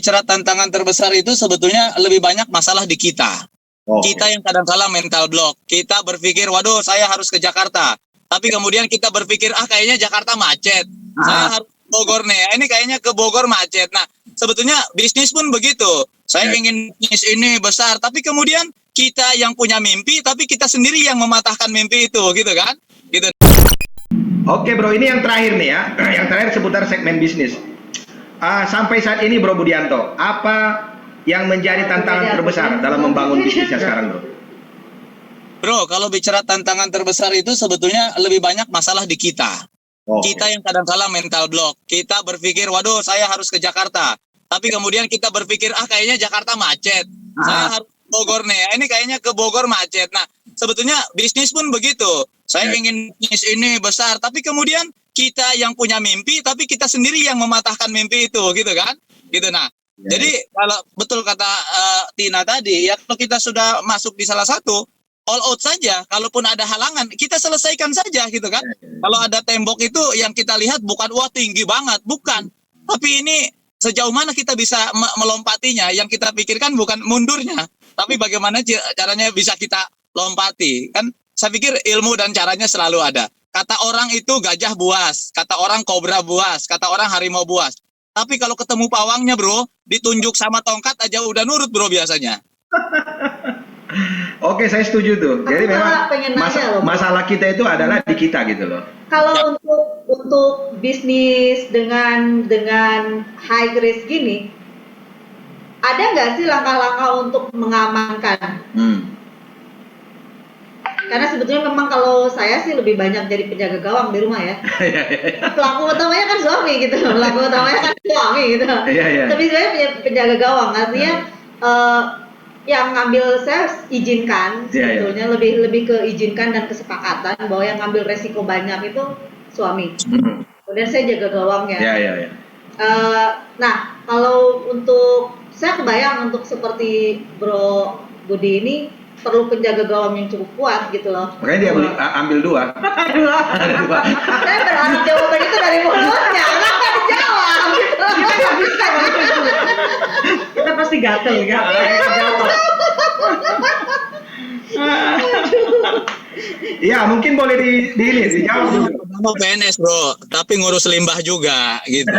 bicara tantangan terbesar itu sebetulnya lebih banyak masalah di kita. Kita yang kadang-kala mental block. Kita berpikir, waduh saya harus ke Jakarta. Tapi kemudian kita berpikir, kayaknya Jakarta macet. Saya harus ke Bogor nih. Ini kayaknya ke Bogor macet. Nah, sebetulnya bisnis pun begitu. Saya ingin bisnis ini besar. Tapi kemudian kita yang punya mimpi, tapi kita sendiri yang mematahkan mimpi itu. Gitu kan? Gitu. Oke bro, ini yang terakhir nih ya. Yang terakhir seputar segmen bisnis. Sampai saat ini Bro Budianto, apa yang menjadi tantangan terbesar dalam membangun bisnisnya sekarang bro? Bro, kalau bicara tantangan terbesar itu sebetulnya lebih banyak masalah di kita. Kita yang kadang-kala mental block. Kita berpikir, waduh saya harus ke Jakarta. Tapi kemudian kita berpikir, kayaknya Jakarta macet. Saya harus ke Bogor nih. Ini kayaknya ke Bogor macet. Nah, sebetulnya bisnis pun begitu. Saya ingin bisnis ini besar. Tapi kemudian kita yang punya mimpi, tapi kita sendiri yang mematahkan mimpi itu. Gitu kan? Gitu. Nah, jadi kalau betul kata Tina tadi, ya kalau kita sudah masuk di salah satu, all out saja. Kalaupun ada halangan, kita selesaikan saja gitu kan. Kalau ada tembok itu yang kita lihat bukan wah tinggi banget, bukan. Tapi ini sejauh mana kita bisa melompatinya. Yang kita pikirkan bukan mundurnya, tapi bagaimana caranya bisa kita lompati. Kan saya pikir ilmu dan caranya selalu ada. Kata orang itu gajah buas, kata orang kobra buas, kata orang harimau buas. Tapi kalau ketemu pawangnya bro, ditunjuk sama tongkat aja udah nurut bro biasanya. Oke, saya setuju tuh. Jadi memang masalah kita itu adalah di kita gitu loh. Kalau untuk bisnis dengan high risk gini, ada nggak sih langkah-langkah untuk mengamankan? Karena sebetulnya memang kalau saya sih lebih banyak jadi penjaga gawang di rumah ya. Pelaku utamanya kan suami gitu, Tapi sebenarnya penjaga gawang, artinya yang ngambil saya izinkan sebetulnya lebih ke izinkan dan kesepakatan bahwa yang ngambil resiko banyak itu suami. Kemudian saya jaga gawangnya. Nah, kalau untuk saya kebayang untuk seperti Bro Budi ini perlu penjaga gawang yang cukup kuat gitu loh. Makanya dia ambil dua. Saya berharap jawaban itu dari mulutnya, kenapa dijawab gitu. Kita nggak bisa. Kita pasti gatel kan. Iya, mungkin boleh dijawab dulu. Mau PNS bro, tapi ngurus limbah juga gitu.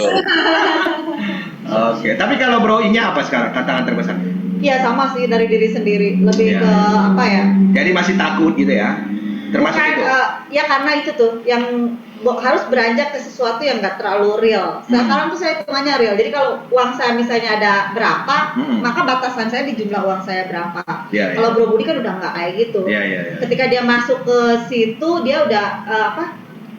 Oke, tapi kalau Bro ini apa sekarang tantangan terbesar? Iya sama sih dari diri sendiri, lebih ke apa ya? Jadi masih takut gitu ya? Termasuk itu? Ya karena itu tuh yang harus beranjak ke sesuatu yang nggak terlalu real. Sekarang tuh saya hitungannya real. Jadi kalau uang saya misalnya ada berapa, maka batasan saya di jumlah uang saya berapa. Kalau Bro Budi kan udah nggak kayak gitu. Ketika dia masuk ke situ, dia udah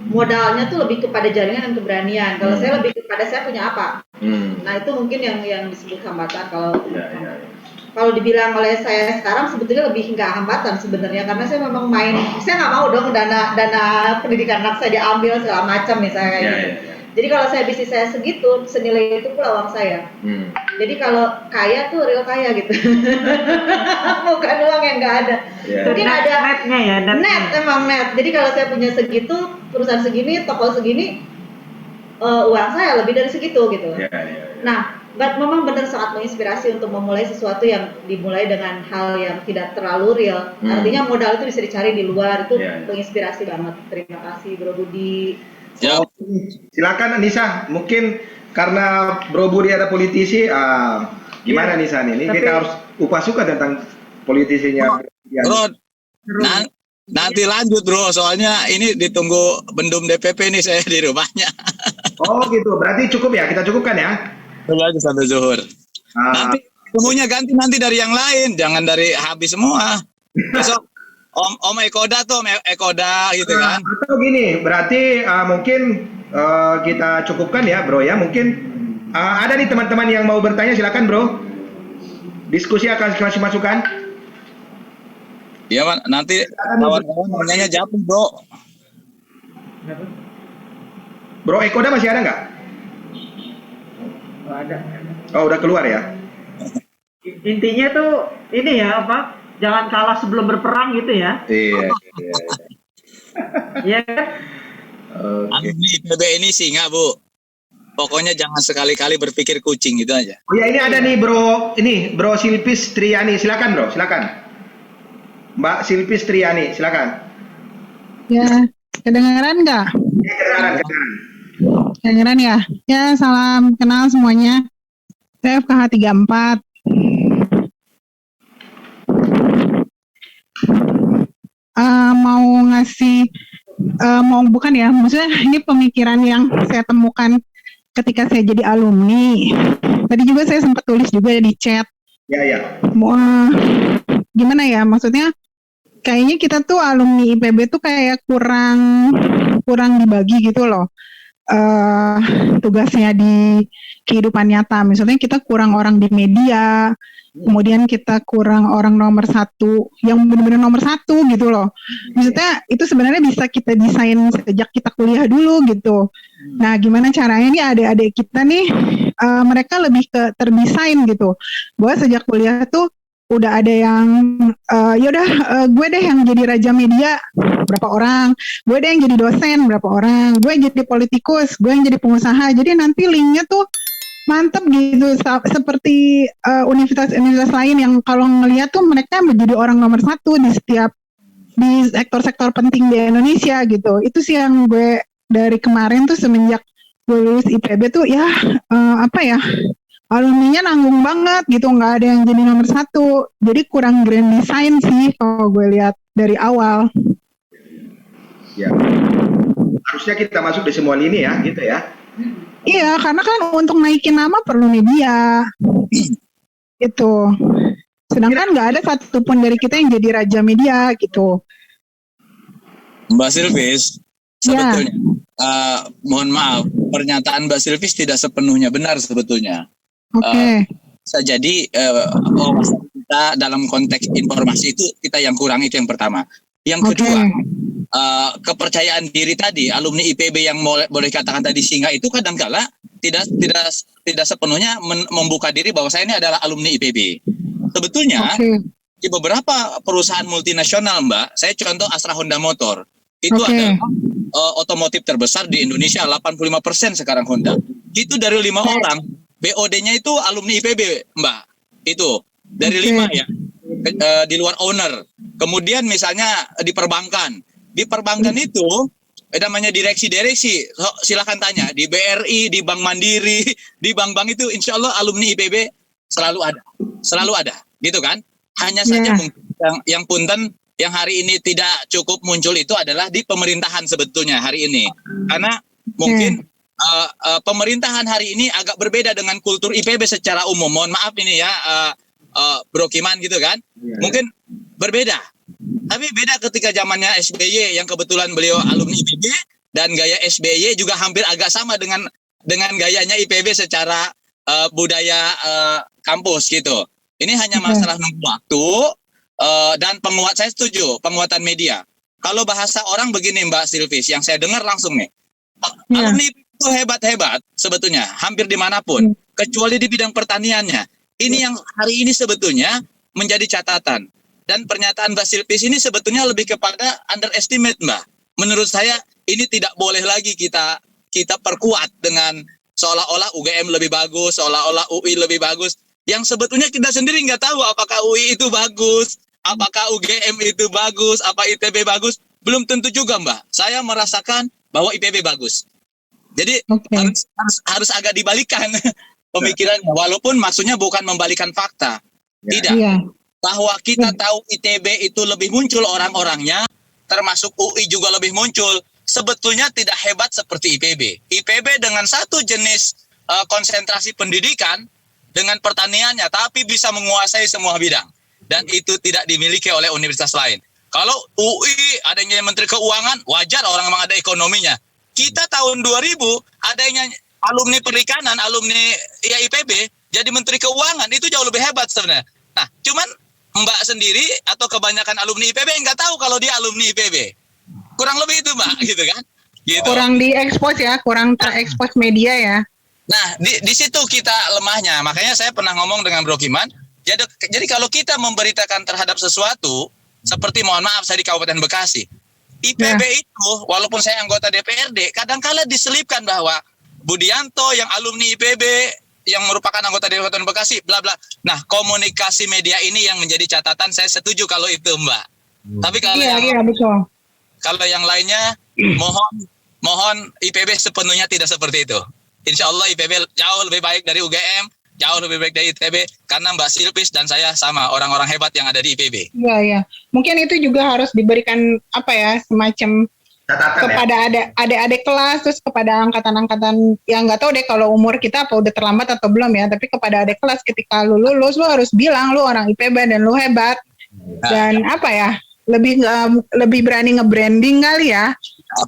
modalnya tuh lebih kepada jaringan dan keberanian. Kalau saya lebih kepada saya punya apa. Nah itu mungkin yang disebut hambatan. Kalau dibilang oleh saya sekarang sebetulnya lebih nggak hambatan sebenarnya, karena saya memang saya nggak mau dong dana pendidikan anak saya diambil segala macam misalnya kayak gitu. Jadi kalau saya bisnis saya segitu, senilai itu pula uang saya. Jadi kalau kaya tuh real kaya gitu, bukan uang yang nggak ada. Mungkin ada netnya ya, emang net. Jadi kalau saya punya segitu, perusahaan segini, toko segini, uang saya lebih dari segitu gitu. Nah, memang benar sangat menginspirasi untuk memulai sesuatu yang dimulai dengan hal yang tidak terlalu real. Artinya modal itu bisa dicari di luar, itu menginspirasi banget. Terima kasih Bro Budi. Silakan Nisa, mungkin karena Bro Budi ada politisi, gimana Nisa nih? Ini kita harus upas suka tentang politisinya. Bro, nanti lanjut Bro, soalnya ini ditunggu bendum DPP nih saya di rumahnya. Oh gitu, berarti cukup ya, kita cukupkan ya? Coba aja sampai zuhur. Nanti semuanya ganti nanti dari yang lain, jangan dari habis semua. Besok Om Ekoda tuh, Ekoda gitu kan. Atau gini, berarti mungkin kita cukupkan ya Bro ya. Mungkin ada nih teman-teman yang mau bertanya, silakan Bro. Diskusi akan kasih masukan. Iya nanti kawan-kawan nanya jawab Bro. Bro Ekoda masih ada nggak? Ada. Oh udah keluar ya. Intinya tuh ini ya apa? Jangan kalah sebelum berperang gitu ya. Iya. Iya kan? Ini PB ini sih nggak Bu? Pokoknya jangan sekali-kali berpikir kucing, itu aja. Oh ya, ini ada nih Bro Silpis Triani, silakan Bro, silakan. Mbak Silpis Triani, silakan. Ya, kedengaran nggak? Ya, kedengaran. Kedengaran ya? Ya, salam kenal semuanya. Saya FKH 34. Mau ngasih, bukan ya, maksudnya ini pemikiran yang saya temukan ketika saya jadi alumni. Tadi juga saya sempat tulis juga di chat. Ya. Gimana ya, maksudnya kayaknya kita tuh alumni IPB tuh kayak kurang dibagi gitu loh. Tugasnya di kehidupan nyata. Misalnya kita kurang orang di media, kemudian kita kurang orang nomor satu yang benar-benar nomor satu gitu loh. Maksudnya itu sebenarnya bisa kita desain sejak kita kuliah dulu gitu. Nah, gimana caranya nih adik-adik kita nih, mereka lebih ke terdesain gitu. Bahwa sejak kuliah tuh udah ada yang gue deh yang jadi raja media berapa orang, gue deh yang jadi dosen berapa orang, gue yang jadi politikus, gue yang jadi pengusaha. Jadi nanti linknya tuh mantep gitu, seperti universitas-universitas lain yang kalau ngeliat tuh mereka menjadi orang nomor satu di sektor-sektor penting di Indonesia gitu. Itu sih yang gue dari kemarin tuh semenjak gue lulus IPB tuh ya alumninya nanggung banget gitu, nggak ada yang jadi nomor satu. Jadi kurang grand design sih kalau gue lihat dari awal. Ya. Harusnya kita masuk di semua lini ya, gitu ya. Iya, karena kan untuk naikin nama perlu media. Itu. Sedangkan nggak ada satupun dari kita yang jadi raja media gitu. Mbak Silvis, sebetulnya mohon maaf, pernyataan Mbak Silvis tidak sepenuhnya benar sebetulnya. Oke. Bisa jadi kita dalam konteks informasi itu kita yang kurang, itu yang pertama. Yang kedua, kepercayaan diri tadi alumni IPB yang boleh katakan tadi singa itu kadangkala tidak sepenuhnya membuka diri bahwa saya ini adalah alumni IPB. Sebetulnya di beberapa perusahaan multinasional, Mbak, saya contoh Astra Honda Motor. Itu adalah otomotif terbesar di Indonesia, 85% sekarang Honda. Itu dari 5 orang, BOD-nya itu alumni IPB, Mbak. Itu dari 5 ya. Di luar owner. Kemudian misalnya di perbankan. Di perbankan itu namanya direksi-direksi. Silakan tanya di BRI, di Bank Mandiri, di bank-bank itu insya Allah alumni IPB selalu ada. Selalu ada, gitu kan? Hanya saja mungkin yang punten yang hari ini tidak cukup muncul itu adalah di pemerintahan sebetulnya hari ini. Karena mungkin pemerintahan hari ini agak berbeda dengan kultur IPB secara umum. Mohon maaf ini ya, Bro Kiman gitu kan. Mungkin berbeda. Tapi beda ketika zamannya SBY yang kebetulan beliau alumni IPB dan gaya SBY juga hampir agak sama dengan gayanya IPB secara budaya kampus gitu. Ini hanya masalah nunggu waktu dan saya setuju penguatan media. Kalau bahasa orang begini Mbak Silvis, yang saya dengar langsung nih, alumni itu hebat-hebat sebetulnya hampir dimanapun, kecuali di bidang pertaniannya. Ini yang hari ini sebetulnya menjadi catatan. Dan pernyataan Mbak Silvis ini sebetulnya lebih kepada underestimate, Mbak. Menurut saya ini tidak boleh lagi kita perkuat dengan seolah-olah UGM lebih bagus, seolah-olah UI lebih bagus. Yang sebetulnya kita sendiri nggak tahu apakah UI itu bagus, apakah UGM itu bagus, apa ITB bagus. Belum tentu juga, Mbak. Saya merasakan bahwa IPB bagus. Jadi harus agak dibalikan pemikirannya. Walaupun maksudnya bukan membalikan fakta. Tidak. Bahwa kita tahu ITB itu lebih muncul orang-orangnya, termasuk UI juga lebih muncul. Sebetulnya tidak hebat seperti IPB. IPB dengan satu jenis konsentrasi pendidikan, dengan pertaniannya, tapi bisa menguasai semua bidang. Dan itu tidak dimiliki oleh universitas lain. Kalau UI adanya Menteri Keuangan, wajar orang memang ada ekonominya. Kita tahun 2000 adanya alumni perikanan, alumni IPB, jadi Menteri Keuangan, itu jauh lebih hebat sebenarnya. Nah, cuman Mbak sendiri atau kebanyakan alumni IPB nggak tahu kalau dia alumni IPB. Kurang lebih itu, Mbak, gitu kan? Gitu. Kurang diekspos ya, kurang terekspos media ya. Nah, di situ kita lemahnya. Makanya saya pernah ngomong dengan Bro Kiman, jadi kalau kita memberitakan terhadap sesuatu, seperti mohon maaf saya di Kabupaten Bekasi, IPB itu, walaupun saya anggota DPRD, kadangkala diselipkan bahwa Budianto yang alumni IPB yang merupakan anggota Dewan Bekasi, bla bla. Nah, komunikasi media ini yang menjadi catatan. Saya setuju kalau itu, Mbak. Tapi kalau betul. kalau yang lainnya, mohon IPB sepenuhnya tidak seperti itu. Insya Allah IPB jauh lebih baik dari UGM, jauh lebih baik dari ITB, karena Mbak Silvis dan saya sama orang-orang hebat yang ada di IPB. Iya, iya. Mungkin itu juga harus diberikan semacam catatan kepada adik-adik kelas, terus kepada angkatan-angkatan yang nggak tahu deh kalau umur kita apa udah terlambat atau belum ya, tapi kepada adik kelas ketika lu lulus lu harus bilang lu orang IPB dan lu hebat. Dan lebih berani nge-branding kali ya.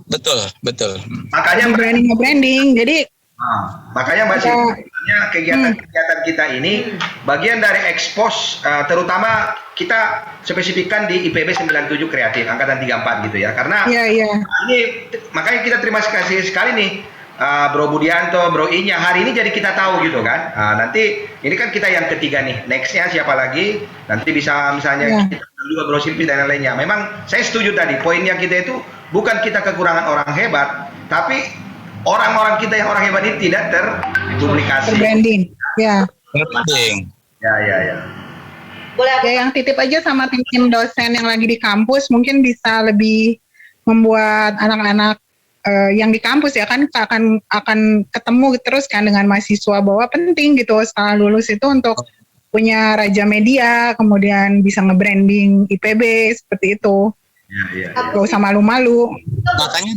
Betul. Makanya berani nge-branding. Jadi makanya Mbak sebenarnya kegiatan kita ini bagian dari ekspos, terutama kita spesifikkan di IPB 97 Kreatif angkatan 34 gitu ya, karena ini makanya kita terima kasih sekali nih Bro Budianto, Bro Inya, hari ini jadi kita tahu gitu kan. Nanti ini kan kita yang ketiga nih, nextnya siapa lagi, nanti bisa misalnya kita juga Bro Silvi dan lainnya. Memang saya setuju tadi, poinnya kita itu bukan kita kekurangan orang hebat, tapi orang-orang kita yang orang hebat ini tidak terpublikasi. Branding, ya. Branding. Ya. Boleh aku Ya, yang titip aja sama tim dosen yang lagi di kampus, mungkin bisa lebih membuat anak-anak yang di kampus ya kan akan ketemu terus kan dengan mahasiswa bahwa penting gitu setelah lulus itu untuk punya raja media, kemudian bisa nge-branding IPB seperti itu. Ya. Gak usah malu-malu. Makanya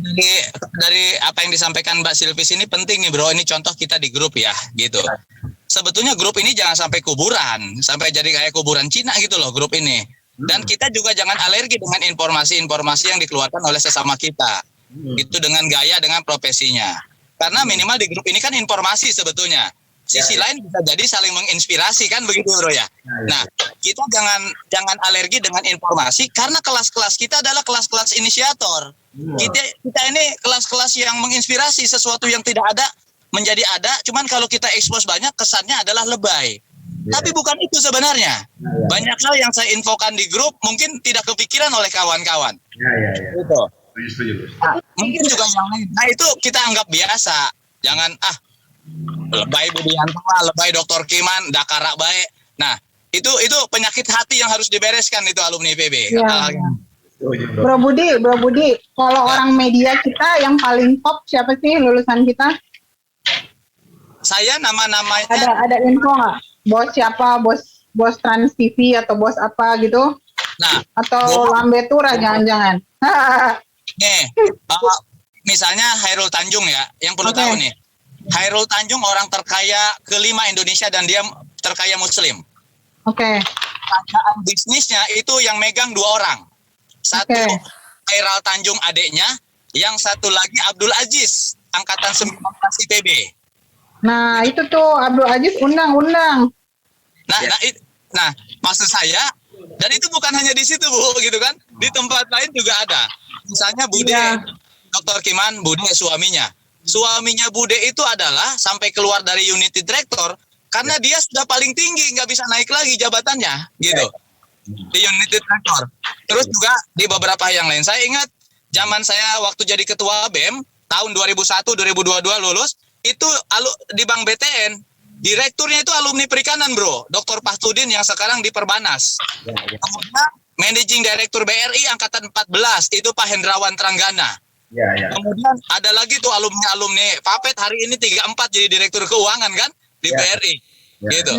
dari apa yang disampaikan Mbak Silvis ini penting nih bro, ini contoh kita di grup ya gitu. Sebetulnya grup ini jangan sampai kuburan, sampai jadi kayak kuburan Cina gitu loh grup ini. Dan kita juga jangan alergi dengan informasi-informasi yang dikeluarkan oleh sesama kita. Itu dengan gaya, dengan profesinya. Karena minimal di grup ini kan informasi sebetulnya. Sisi lain bisa jadi saling menginspirasi kan begitu bro ya. Nah, kita jangan alergi dengan informasi karena kelas-kelas kita adalah kelas-kelas inisiator. Kita ini kelas-kelas yang menginspirasi, sesuatu yang tidak ada menjadi ada, cuman kalau kita expose banyak kesannya adalah lebay. Tapi bukan itu sebenarnya. Banyak hal yang saya infokan di grup mungkin tidak kepikiran oleh kawan-kawan. Gitu. Mungkin juga yang lain. Nah itu kita anggap biasa. Jangan lebay Budianto, lebay Dr. Kiman, Dakara baik. Nah itu penyakit hati yang harus dibereskan itu alumni PB. Bro Budi, kalau orang media kita yang paling top siapa sih lulusan kita? Saya nama-namanya. Ada info nggak? Bos siapa? Bos Trans TV atau bos apa gitu? Nah, atau Lambe Tura jangan-jangan. Nih, misalnya Hairul Tanjung ya, yang perlu tahu nih. Hairul Tanjung orang terkaya kelima Indonesia dan dia terkaya Muslim. Pekerjaan bisnisnya itu yang megang 2 orang. Satu Hairul Tanjung adiknya, yang satu lagi Abdul Aziz, angkatan 19 IPB. Nah, itu tuh Abdul Aziz undang. Nah, maksud saya, dan itu bukan hanya di situ Bu, gitu kan? Di tempat lain juga ada. Misalnya Bude, Dr. Kiman, Bude suaminya. Suaminya Bude itu adalah sampai keluar dari unit direktor karena dia sudah paling tinggi, nggak bisa naik lagi jabatannya, gitu. Di unit direktor. Terus juga di beberapa yang lain. Saya ingat zaman saya waktu jadi ketua BEM tahun 2001-2022 lulus, itu di Bank BTN, direkturnya itu alumni perikanan bro, Dr. Pahtudin yang sekarang di Perbanas. Kemudian Managing Director BRI angkatan 14 itu Pak Hendrawan Tranggana. Kemudian ada lagi tuh alumni Papet hari ini 34 jadi direktur keuangan kan di BRI. Gitu.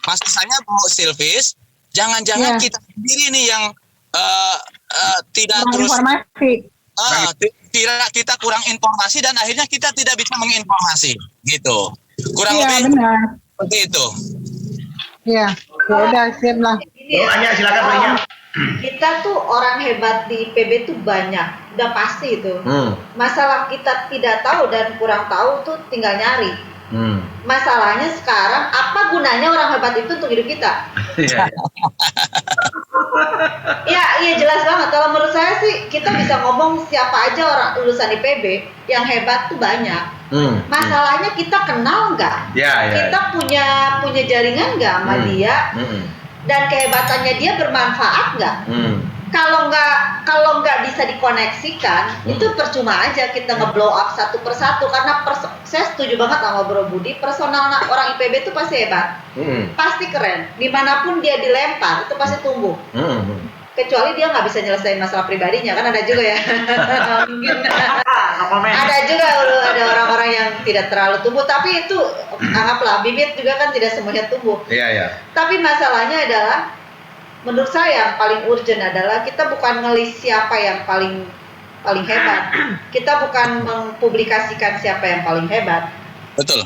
Maksud saya Bu Silvis, jangan-jangan kita sendiri nih yang tidak terus informasi. Kita kurang informasi dan akhirnya kita tidak bisa menginformasi gitu. Kurang lebih benar. Seperti itu. Iya, udah siap lah. Hanya silakan Bro. Kita tuh orang hebat di IPB tuh banyak, udah pasti itu. Masalah kita tidak tahu dan kurang tahu tuh tinggal nyari. Masalahnya sekarang apa gunanya orang hebat itu untuk hidup kita? Iya jelas banget. Kalau menurut saya sih kita bisa ngomong siapa aja orang lulusan IPB yang hebat tuh banyak. Masalahnya kita kenal nggak? Kita punya jaringan nggak sama dia? Dan kehebatannya dia bermanfaat nggak? kalau nggak bisa dikoneksikan, itu percuma aja kita nge-blow up satu persatu, karena saya setuju banget sama Bro Budi, personal orang IPB itu pasti hebat, pasti keren, dimanapun dia dilempar itu pasti tumbuh, kecuali dia nggak bisa nyelesain masalah pribadinya, kan ada juga ya. Mungkin ada juga ada orang-orang yang tidak terlalu tumbuh, tapi itu anggaplah bibit juga kan tidak semuanya tumbuh. Tapi masalahnya adalah, menurut saya yang paling urgent adalah kita bukan ngelis siapa yang paling hebat. Kita bukan mempublikasikan siapa yang paling hebat. Betul.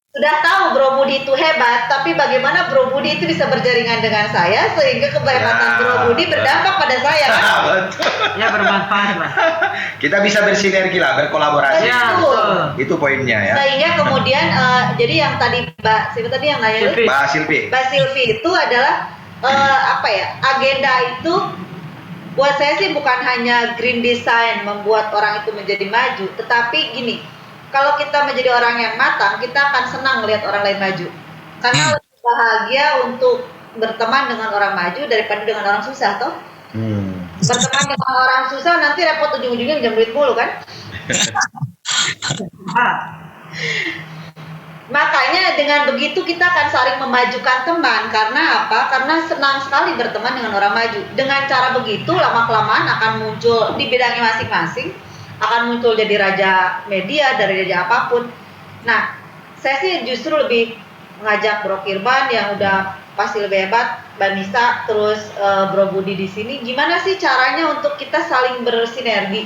Sudah tahu Bro Budi itu hebat, tapi bagaimana Bro Budi itu bisa berjaringan dengan saya sehingga kehebatan Bro Budi berdampak pada saya kan? Ya, bermanfaat lah. Kita bisa bersinergi lah, berkolaborasi. Ya, betul. Itu poinnya ya. Sehingga kemudian jadi yang tadi siapa tadi yang nanya itu? Mbak Silvi itu adalah agenda itu buat saya sih bukan hanya green design membuat orang itu menjadi maju, tetapi gini, kalau kita menjadi orang yang matang, kita akan senang melihat orang lain maju, karena lebih bahagia untuk berteman dengan orang maju daripada dengan orang susah, toh. Berteman dengan orang susah nanti repot ujung-ujungnya jam duit mulu kan. Makanya dengan begitu kita akan saling memajukan teman. Karena apa? Karena senang sekali berteman dengan orang maju. Dengan cara begitu lama-kelamaan akan muncul di bidangnya masing-masing, akan muncul jadi raja media, dari raja apapun. Nah, saya sih justru lebih mengajak Bro Kirban yang udah pasti lebih hebat, Mbak Nisa, terus Bro Budi di sini. Gimana sih caranya untuk kita saling bersinergi,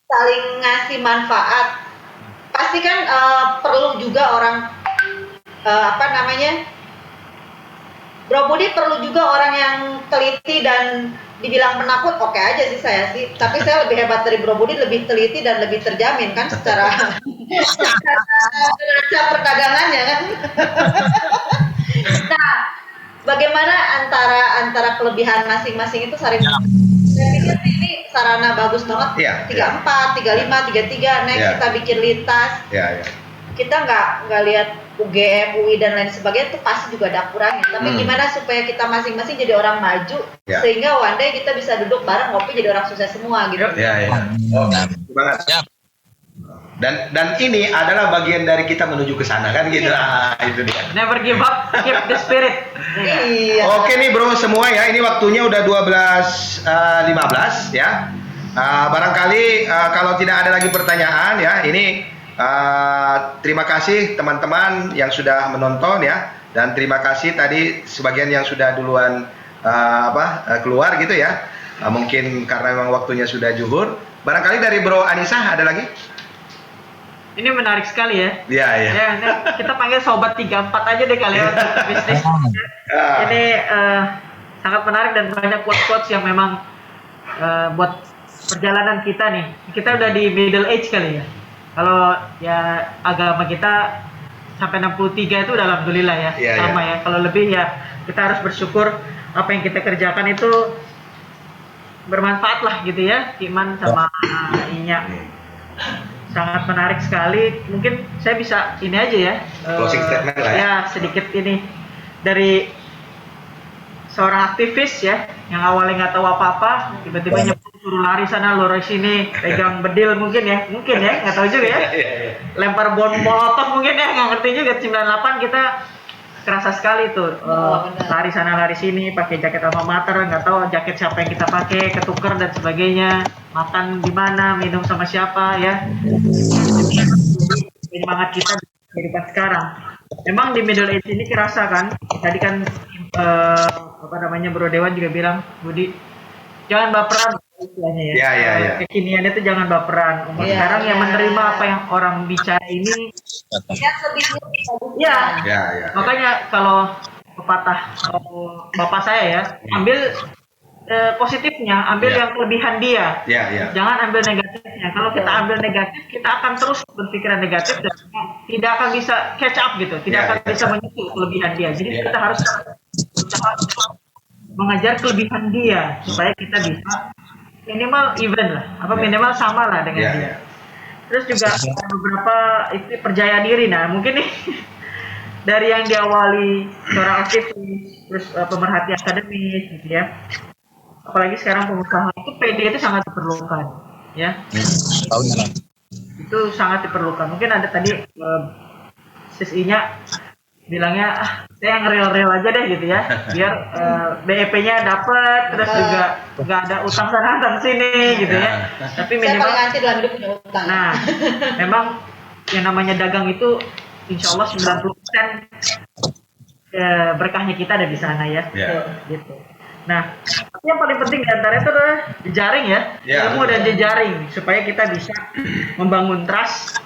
saling ngasih manfaat? Pasti kan perlu juga orang Bro Budi perlu juga orang yang teliti dan dibilang penakut, oke aja sih saya sih. Tapi saya lebih hebat dari Bro Budi, lebih teliti dan lebih terjamin kan secara neraca perdagangannya kan. Nah, bagaimana antara kelebihan masing-masing itu saling. Saya pikir ini sarana bagus banget. 34, 35, 33, next kita bikin lintas. Kita nggak lihat UGM, UI dan lain sebagainya, itu pasti juga ada kurangnya. Tapi gimana supaya kita masing-masing jadi orang maju, sehingga one day kita bisa duduk bareng ngopi jadi orang sukses semua gitu. Banget. Dan ini adalah bagian dari kita menuju ke sana kan gitu. Itu dia. Never give up, keep the spirit. Oke nih bro semua ya, ini waktunya udah 12.15 ya. Barangkali kalau tidak ada lagi pertanyaan ya, ini terima kasih teman-teman yang sudah menonton ya, dan terima kasih tadi sebagian yang sudah duluan keluar gitu ya. Mungkin karena memang waktunya sudah zuhur. Barangkali dari Bro Anissa ada lagi? Ini menarik sekali ya. Iya. Kita panggil sobat 34 aja deh kali ya untuk bisnis. Ini sangat menarik dan banyak quotes yang memang buat perjalanan kita nih. Kita udah di middle age kali ya. Kalau ya agama kita sampai 63 itu udah alhamdulillah ya. Sama ya. Kalau lebih ya kita harus bersyukur apa yang kita kerjakan itu bermanfaat lah gitu ya. Iman sama Inya. Sangat menarik sekali. Mungkin saya bisa ini aja ya. Closing statement lah ya. Ya sedikit ini dari seorang aktivis ya, yang awalnya nggak tahu apa-apa, tiba-tiba suruh lari sana, lari sini, pegang bedil mungkin ya, nggak tahu juga ya. Lempar bom molotov mungkin ya, nggak ngerti juga. 98 kita kerasa sekali tuh, lari sana lari sini, pakai jaket alma mater, nggak tahu jaket siapa yang kita pakai, ketuker dan sebagainya. Makan di mana, minum sama siapa ya. Semangat kita di kehidupan sekarang. Memang di middle age ini kerasa kan. Tadi kan Bro Dewan juga bilang, Budi, jangan baperan istilahnya ya. Iya. Kekinian itu jangan baperan. Sekarang yang menerima apa yang orang bicara ini. Ya. Makanya kalau pepatah bapak saya ya, ambil positifnya, ambil yang kelebihan dia. Jangan ambil negatifnya. Kalau kita ambil negatif, kita akan terus berpikiran negatif dan tidak akan bisa catch up gitu, tidak akan bisa menyusul kelebihan dia. Jadi kita harus mengajar kelebihan dia supaya kita bisa minimal even lah, minimal sama lah dengan dia. Terus juga ada beberapa itu percaya diri. Nah mungkin nih dari yang diawali seorang aktivis, terus pemerhati akademis gitu ya. apalagi sekarang pengusaha itu PD itu sangat diperlukan, ya. Tahunnya lah. Itu sangat diperlukan. Mungkin ada tadi CSI-nya bilangnya saya yang real aja deh gitu ya, biar BEP-nya dapat, terus juga nggak ada utang sana utang sini gitu ya. Tapi Saya minimal paling anti dalam hidup punya utang. nah, memang yang namanya dagang itu insya Allah 90% berkahnya kita ada di sana ya. Gitu. Nah, tapi yang paling penting di antara itu adalah jejaring ya, ilmu dan jejaring supaya kita bisa membangun trust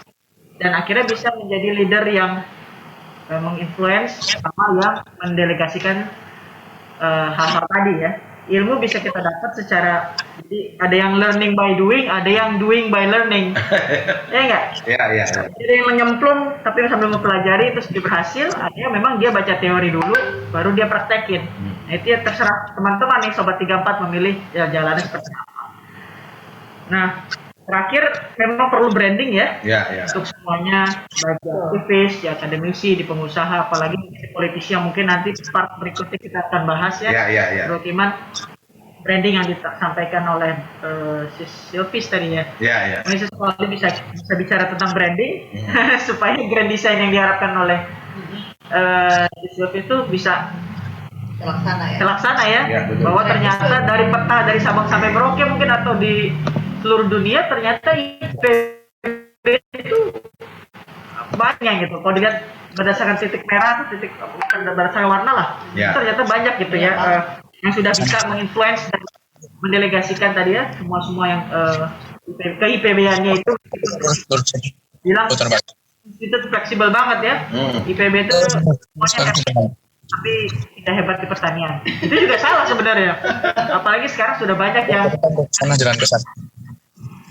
dan akhirnya bisa menjadi leader yang menginfluence sama yang mendelegasikan hal-hal tadi ya. Ilmu bisa kita dapat secara, jadi ada yang learning by doing, ada yang doing by learning. Ya enggak? Iya. Jadi yang menyemplung tapi sambil mempelajari terus dia berhasil, ada yang memang dia baca teori dulu baru dia praktekin. Nah, itu ya terserah teman-teman nih Sobat 34 memilih jalannya seperti apa. Nah, terakhir memang perlu branding ya. Untuk semuanya, baik di aktivis, di akademisi, di pengusaha, apalagi di politisi yang mungkin nanti part berikutnya kita akan bahas ya. Bro Kiman, branding yang disampaikan oleh si Silvis tadi ya. Ini sesuatu bisa bicara tentang branding supaya grand design yang diharapkan oleh si Silvis itu bisa terlaksana ya. Bahwa ternyata dari peta dari Sabang sampai Merauke mungkin atau di seluruh dunia ternyata IPB itu banyak gitu. Kalau dilihat berdasarkan titik merah, titik bukan berdasarkan warna lah, ternyata banyak gitu ya yang sudah bisa menginfluence dan mendelegasikan tadi ya semua yang ke IPB-nya itu bilang itu fleksibel banget ya. IPB itu semuanya tapi tidak hebat di pertanian. Itu juga salah sebenarnya. Apalagi sekarang sudah banyak yang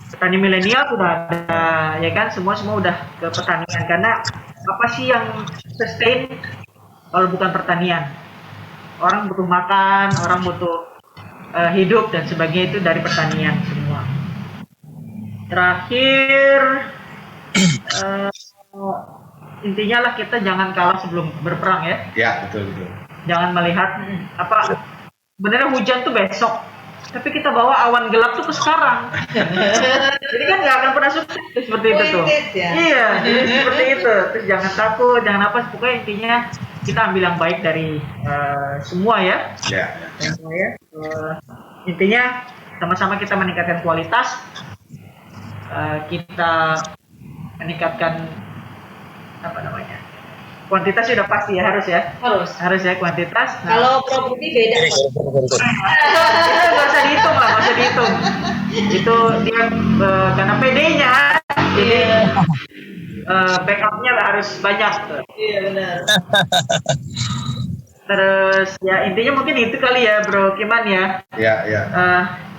petani milenial sudah ada ya kan, semua udah ke pertanian karena apa sih yang sustain kalau bukan pertanian? Orang butuh makan, orang butuh hidup dan sebagainya itu dari pertanian semua. Terakhir intinya lah kita jangan kalah sebelum berperang ya. Ya, betul. Jangan melihat apa sebenarnya hujan tuh besok, tapi kita bawa awan gelap tuh ke sekarang. Jadi kan nggak akan pernah sukses seperti itu tuh. Ya? Iya, seperti itu. Terus jangan takut, jangan apa, pokoknya intinya kita ambil yang baik dari semua ya. Semua ya. Intinya sama-sama kita meningkatkan kualitas, kita meningkatkan apa namanya, kuantitas sudah pasti ya, harus ya kuantitas. Kalau Pro Budi beda. Nggak usah dihitung lah, nggak usah dihitung. Itu dia karena PD-nya jadi backupnya harus banyak. Iya benar. Terus ya intinya mungkin itu kali ya Bro Kiman ya.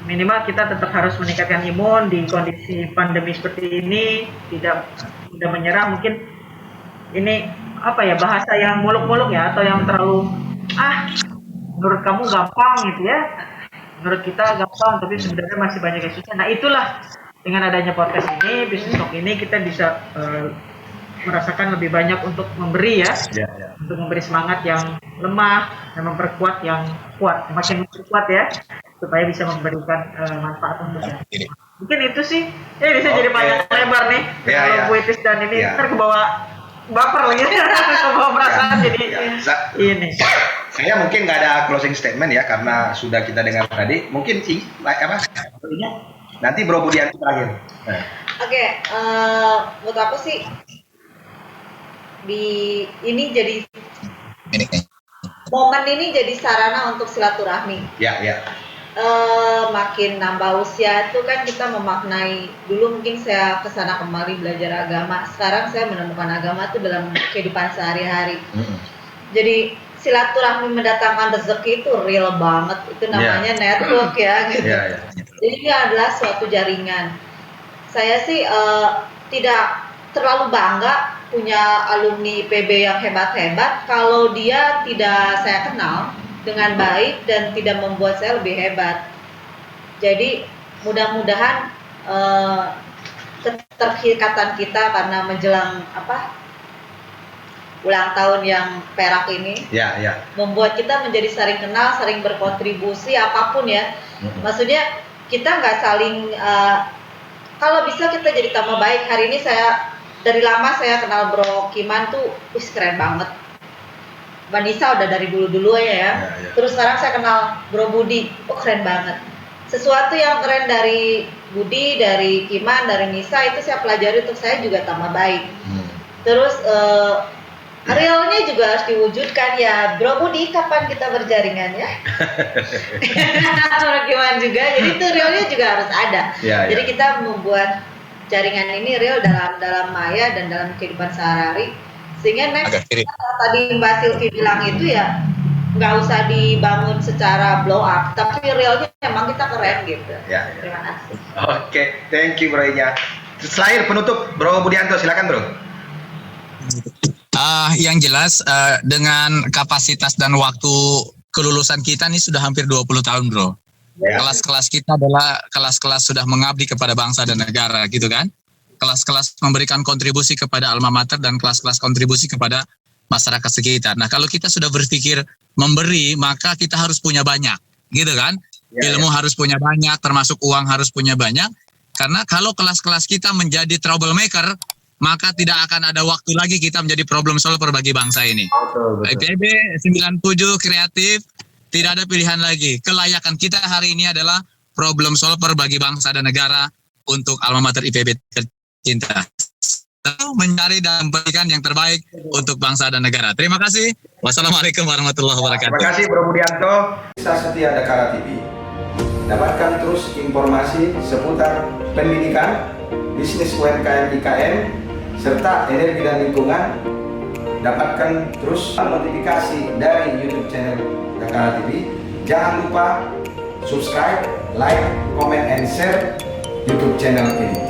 Minimal kita tetap harus meningkatkan imun di kondisi pandemi seperti ini, tidak mudah menyerah. Mungkin ini apa ya, bahasa yang muluk-muluk ya, atau yang terlalu menurut kamu gampang gitu ya, menurut kita gampang tapi sebenarnya masih banyak yang susah. Nah itulah dengan adanya podcast ini, Business Talk ini, kita bisa merasakan lebih banyak untuk memberi ya, untuk memberi semangat yang lemah dan memperkuat yang kuat, makin memperkuat ya, supaya bisa memberikan manfaat untuk kita. Mungkin itu sih ya, bisa jadi panjang lebar nih kalau puitis dan ini ntar kebawa baper lagi, kebawa perasaan jadi ini. Saya mungkin nggak ada closing statement ya, karena sudah kita dengar tadi. Mungkin sih nanti Bro Budianto terakhir. Oke, menurut aku sih ini jadi momen ini jadi sarana untuk silaturahmi. Makin nambah usia itu kan kita memaknai, dulu mungkin saya kesana kemari belajar agama, sekarang saya menemukan agama itu dalam kehidupan sehari-hari. Jadi silaturahmi mendatangkan rezeki itu real banget, itu namanya network ya gitu. Jadi ini adalah suatu jaringan. Saya sih tidak terlalu bangga punya alumni IPB yang hebat-hebat kalau dia tidak saya kenal dengan baik dan tidak membuat saya lebih hebat. Jadi mudah-mudahan keterikatan kita karena menjelang ulang tahun yang perak ini. Ya, ya. Membuat kita menjadi saling kenal, saling berkontribusi apapun ya. Maksudnya kita nggak saling kalau bisa kita jadi tambah baik. Hari ini dari lama saya kenal Bro Kiman tuh, keren banget. Mbak Nisa udah dari dulu ya. Terus sekarang saya kenal Bro Budi, keren banget. Sesuatu yang keren dari Budi, dari Kiman, dari Nisa itu saya pelajari untuk saya juga tambah baik. Terus realnya juga harus diwujudkan ya, Bro Budi, kapan kita berjaringan ya? Bro Kiman juga, jadi itu realnya juga harus ada. Jadi kita membuat jaringan ini real dalam maya dan dalam kehidupan sehari-hari. Sehingga next tadi Mbak Silvi bilang itu ya nggak usah dibangun secara blow up, tapi realnya memang kita keren gitu. Terima kasih. Oke, thank you Bro Ija. Selain penutup Bro Budianto, silakan Bro. Yang jelas dengan kapasitas dan waktu kelulusan kita nih sudah hampir 20 tahun bro. Kelas-kelas kita adalah kelas-kelas sudah mengabdi kepada bangsa dan negara gitu kan. Kelas-kelas memberikan kontribusi kepada alma mater dan kelas-kelas kontribusi kepada masyarakat sekitar. Nah kalau kita sudah berpikir memberi maka kita harus punya banyak gitu kan. Ilmu harus punya banyak, termasuk uang harus punya banyak. Karena kalau kelas-kelas kita menjadi troublemaker, maka tidak akan ada waktu lagi kita menjadi problem solver bagi bangsa ini. IPB 97 kreatif, tidak ada pilihan lagi. Kelayakan kita hari ini adalah problem solver bagi bangsa dan negara untuk alma mater IPB tercinta. Mencari dan memberikan yang terbaik untuk bangsa dan negara. Terima kasih. Wassalamualaikum warahmatullahi wabarakatuh. Terima kasih Bro Budianto. Bisa setia Dakara TV. Dapatkan terus informasi seputar pendidikan, bisnis UMKM IKM, serta energi dan lingkungan. Dapatkan terus notifikasi dari YouTube channel Dakara TV. Jangan lupa subscribe, like, comment, and share YouTube channel ini.